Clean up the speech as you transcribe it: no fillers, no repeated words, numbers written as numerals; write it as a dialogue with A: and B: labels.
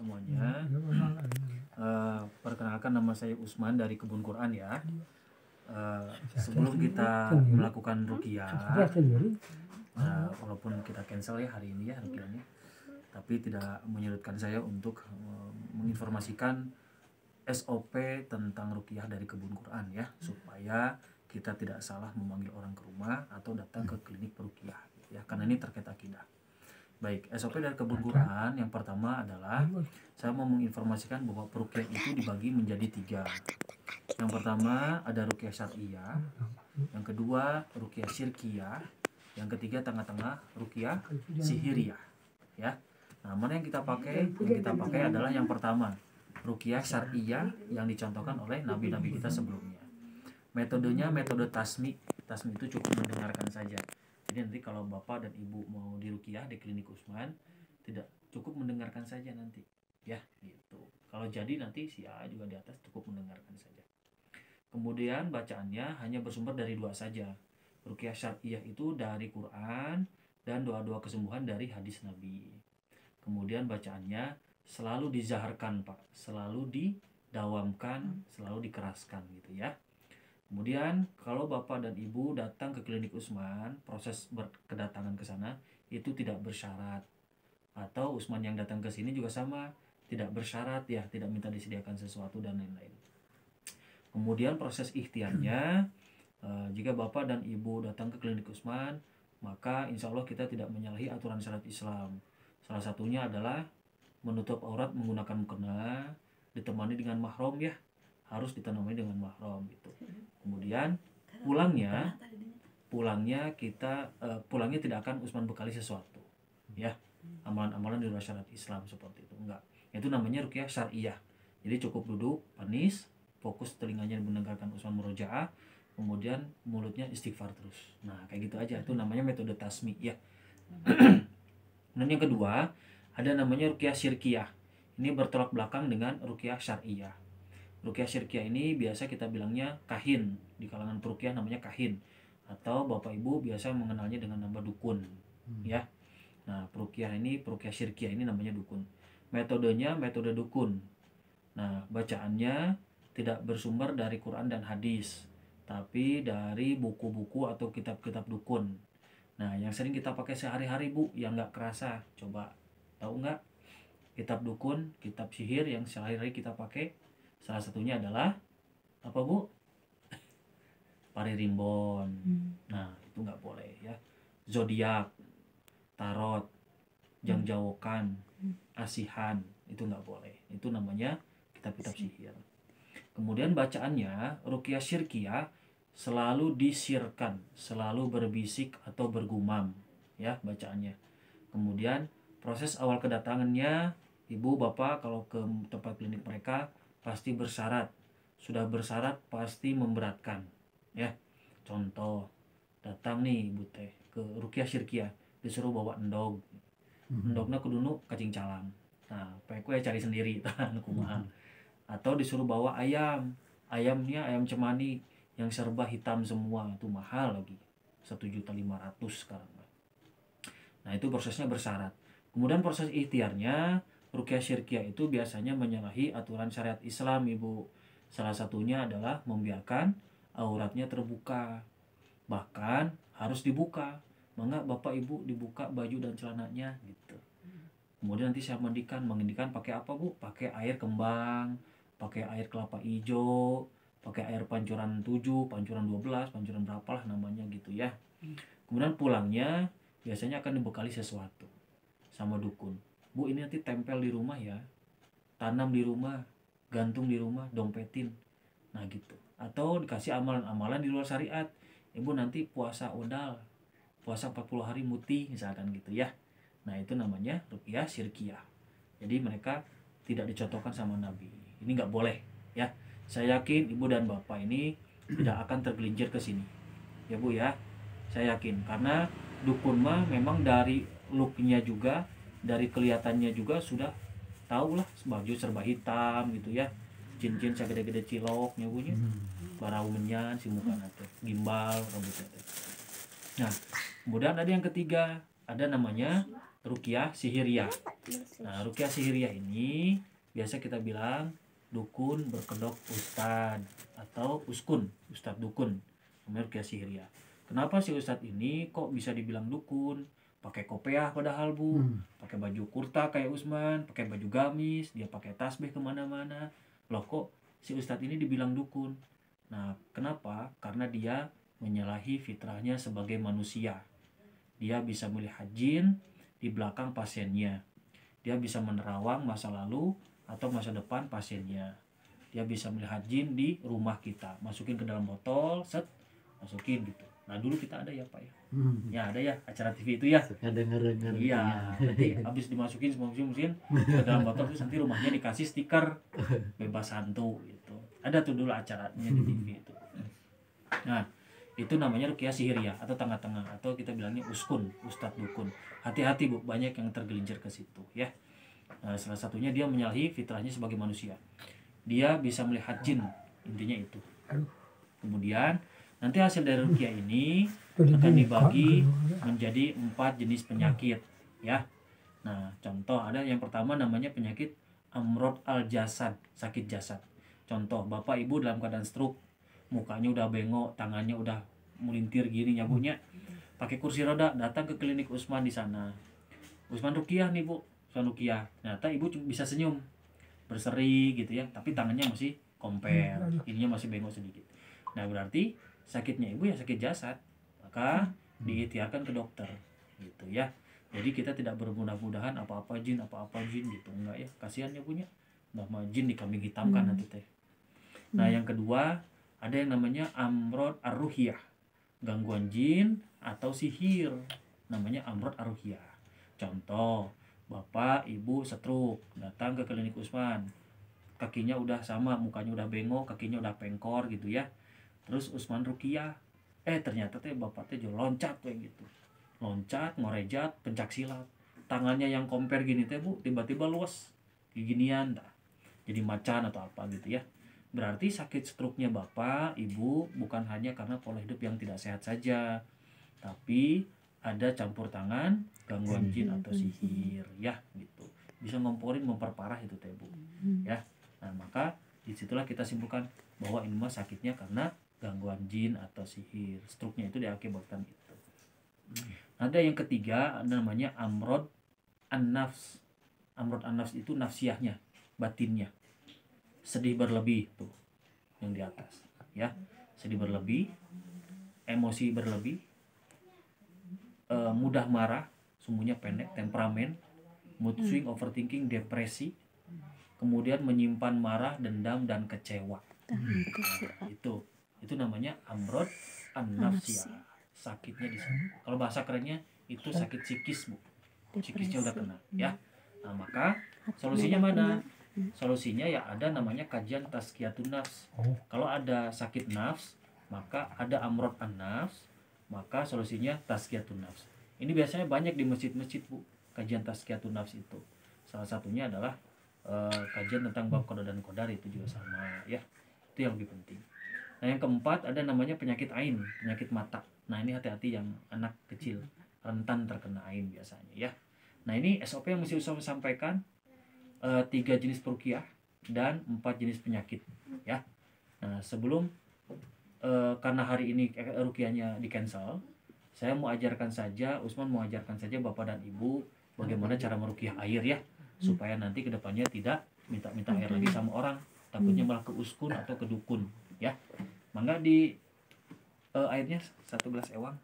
A: semuanya. Perkenalkan, nama saya Usman dari Kebun Quran ya. Sebelum kita melakukan ruqyah, walaupun kita cancel ya hari ini ya ruqyahnya, tapi tidak menyurutkan saya untuk menginformasikan SOP tentang ruqyah dari Kebun Quran ya, supaya kita tidak salah memanggil orang ke rumah atau datang ke klinik peruqyah ya, karena ini terkait akidah. Baik, SOP dari Kebun Quran yang pertama adalah saya mau menginformasikan bahwa peruqyah itu dibagi menjadi 3. Yang pertama ada ruqyah syar'iyah, yang kedua ruqyah syirkiyah, yang ketiga tengah-tengah ruqyah sihiriyah ya. Nah, mana yang kita pakai? Yang kita pakai adalah yang pertama, ruqyah syar'iyah yang dicontohkan oleh nabi-nabi kita sebelumnya. Metodenya metode tasmi. Tasmi itu cukup mendengarkan saja. Jadi nanti kalau bapak dan ibu mau diruqyah di klinik Usman, tidak cukup mendengarkan saja nanti ya gitu. Kalau jadi nanti si A juga di atas cukup mendengarkan saja. Kemudian bacaannya hanya bersumber dari 2 saja. Ruqyah syar'iyah itu dari Quran dan doa-doa kesembuhan dari hadis Nabi. Kemudian bacaannya selalu dizaharkan Pak, selalu didawamkan, selalu dikeraskan gitu ya. Kemudian kalau bapak dan ibu datang ke klinik Usman, proses kedatangan ke sana itu tidak bersyarat. Atau Usman yang datang ke sini juga sama, tidak bersyarat ya, tidak minta disediakan sesuatu dan lain-lain. Kemudian proses ikhtiarnya, jika bapak dan ibu datang ke klinik Usman, maka insya Allah kita tidak menyalahi aturan syariat Islam. Salah satunya adalah menutup aurat menggunakan mukena, ditemani dengan mahram ya, harus ditemani dengan mahram gitu. Kemudian pulangnya tidak akan Usman bekali sesuatu ya, amalan-amalan di luar syariat Islam seperti itu enggak. Itu namanya ruqyah syar'iyah. Jadi cukup duduk panis, fokus telinganya mendengarkan Usman murojaah, kemudian mulutnya istighfar terus. Nah kayak gitu aja, itu namanya metode tasmi ya. Dan yang kedua ada namanya ruqyah syirkiyah. Ini bertolak belakang dengan ruqyah syar'iyah. Ruqyah syirkiyah ini biasa kita bilangnya kahin, di kalangan peruqyah namanya kahin, atau bapak ibu biasa mengenalnya dengan nama dukun ya. Nah peruqyah syirkiyah ini namanya dukun. Metodenya metode dukun. Nah bacaannya tidak bersumber dari Quran dan hadis, tapi dari buku-buku atau kitab-kitab dukun. Nah yang sering kita pakai sehari-hari Bu, yang nggak kerasa, coba tahu nggak kitab dukun, kitab sihir yang sehari-hari kita pakai? Salah satunya adalah apa Bu? Pari Rimbon. Nah itu nggak boleh ya. Zodiak, tarot, jangjawokan, asihan, itu nggak boleh. Itu namanya kitab-kitab sihir. Kemudian bacaannya ruqyah syirkiyah selalu disirkan, selalu berbisik atau bergumam ya bacaannya. Kemudian proses awal kedatangannya, ibu bapak kalau ke tempat klinik mereka pasti bersyarat. Sudah bersyarat pasti memberatkan ya. Contoh, datang nih ibu teh ke ruqyah syirkiyah, disuruh bawa endog. Endogna kudunu kacing calang. Nah kue cari sendiri tahan kumaha. Atau disuruh bawa ayamnya ayam cemani yang serba hitam semua, itu mahal lagi, 1.500.000 sekarang. Nah itu prosesnya bersyarat. Kemudian proses ikhtiarnya, ruqyah syirkiyah itu biasanya menyalahi aturan syariat Islam ibu. Salah satunya adalah membiarkan auratnya terbuka, bahkan harus dibuka. Mangga bapak ibu dibuka baju dan celananya gitu. Kemudian nanti saya mandikan pakai apa Bu? Pakai air kembang, pakai air kelapa hijau, pakai air pancuran 7, pancuran 12, pancuran berapalah namanya gitu ya. Kemudian pulangnya biasanya akan dibekali sesuatu sama dukun. Bu ini nanti tempel di rumah ya, tanam di rumah, gantung di rumah, dompetin. Nah gitu. Atau dikasih amalan-amalan di luar syariat. Ibu nanti puasa odal, puasa 40 hari muti misalkan gitu ya. Nah itu namanya ruqyah syirkiyah. Jadi mereka tidak dicontohkan sama Nabi. Ini nggak boleh ya. Saya yakin ibu dan bapak ini tidak akan tergelincir ke sini ya Bu ya. Saya yakin karena dukun mah memang dari looknya juga, dari kelihatannya juga sudah tahu lah, baju serba hitam gitu ya, cincin segede-gede ciloknya punya, barau menyan si muka nanti, gimbal rambutnya. Nah kemudian ada yang ketiga, ada namanya ruqyah sihiriyah. Nah, ruqyah sihiriyah ini biasa kita bilang dukun berkedok ustad atau uskun, ustad dukun. Namanya ruqyah sihiriyah. Kenapa si ustad ini kok bisa dibilang dukun? Pakai kopiah padahal Bu, pakai baju kurta kayak Usman, pakai baju gamis, dia pakai tasbih kemana-mana. Loh kok si ustad ini dibilang dukun? Nah, kenapa? Karena dia menyalahi fitrahnya sebagai manusia. Dia bisa melihat jin di belakang pasiennya. Dia bisa menerawang masa lalu atau masa depan pasiennya. Dia bisa melihat jin di rumah kita. Masukin ke dalam botol, set, masukin gitu. Nah dulu kita ada ya Pak ya. Ya ada ya acara TV itu ya.
B: Suka denger-denger.
A: Iya, nanti habis dimasukin semua mesin ke dalam botol terus nanti rumahnya dikasih stiker bebas hantu gitu. Ada tuh dulu acaranya di TV itu. Nah, itu namanya ruqyah sihiriyah atau tengah-tengah atau kita bilangnya uskun, ustadz dukun. Hati-hati Bu, banyak yang tergelincir ke situ ya. Nah, salah satunya dia menyalahi fitrahnya sebagai manusia. Dia bisa melihat jin, intinya itu. Kemudian nanti hasil dari ruqyah ini akan dibagi menjadi 4 jenis penyakit ya. Nah, contoh ada yang pertama namanya penyakit amrod al jasad, sakit jasad. Contoh, Bapak Ibu dalam keadaan stroke, mukanya udah bengok, tangannya udah melintir gini nyabunya. Pakai kursi roda, datang ke klinik Usman di sana. Usman ruqyah nih Bu, Usman ruqyah. Ternyata Ibu bisa senyum, berseri gitu ya, tapi tangannya masih komper, ininya masih bengok sedikit. Nah, berarti sakitnya Ibu ya sakit jasad. Maka diikhtiarkan ke dokter gitu ya. Jadi kita tidak bermudah-mudahan apa-apa jin gitu, enggak ya, kasihannya punya nama jin dikambing hitamkan nanti teh. Nah, yang kedua ada yang namanya amrod ar-ruhiyah, gangguan jin atau sihir, namanya amrod ar-ruhiyah. Contoh, Bapak Ibu stroke, datang ke klinik Usman, kakinya udah sama, mukanya udah bengok, kakinya udah pengkor gitu ya. Terus Usman ruqyah, ternyata teh bapak teh loncat kayak gitu, loncat, ngorejat, pencak silat, tangannya yang komper gini teh Bu, tiba-tiba luas ginian dah, jadi macan atau apa gitu ya. Berarti sakit stroke-nya Bapak Ibu bukan hanya karena pola hidup yang tidak sehat saja, tapi ada campur tangan gangguan jin atau sihir ya gitu, bisa ngomporin, memperparah itu teh Bu ya. Nah, maka disitulah kita simpulkan bahwa ini mah sakitnya karena gangguan jin atau sihir, stroke-nya itu diakibatkan itu. Ada yang ketiga namanya amrod an-nafs. Amrod an-nafs itu nafsiyahnya, batinnya. Sedih berlebih tuh yang di atas ya, sedih berlebih, emosi berlebih, mudah marah, sumbunya pendek, temperamen, mood swing, overthinking, depresi, kemudian menyimpan marah, dendam dan kecewa. Nah, itu namanya amrod an-nafsiyah, sakitnya di sana. Kalau bahasa kerennya itu sakit psikis Bu, psikisnya udah kena ya. Nah, maka solusinya mana? Solusinya ya ada namanya kajian tazkiyatun nafs. Kalau ada sakit nafs, maka ada amrod an-nafs, maka solusinya tazkiyatun nafs. Ini biasanya banyak di masjid-masjid Bu, kajian tazkiyatun nafs itu. Salah satunya adalah kajian tentang bab qada dan qadar, itu juga sama ya. Itu yang lebih penting. Nah, yang keempat ada namanya penyakit ain, penyakit mata. Nah, ini hati-hati yang anak kecil, rentan terkena ain biasanya ya. Nah, ini SOP yang mesti saya sampaikan, 3 jenis peruqyah dan 4 jenis penyakit ya. Nah, sebelum karena hari ini ruqyahnya di cancel, saya mau ajarkan saja, Usman mau ajarkan saja Bapak dan Ibu bagaimana cara meruqyah air ya, supaya nanti kedepannya tidak minta-minta air lagi sama orang, takutnya malah ke uskun atau ke dukun ya. Mangga di airnya 1 gelas ewang.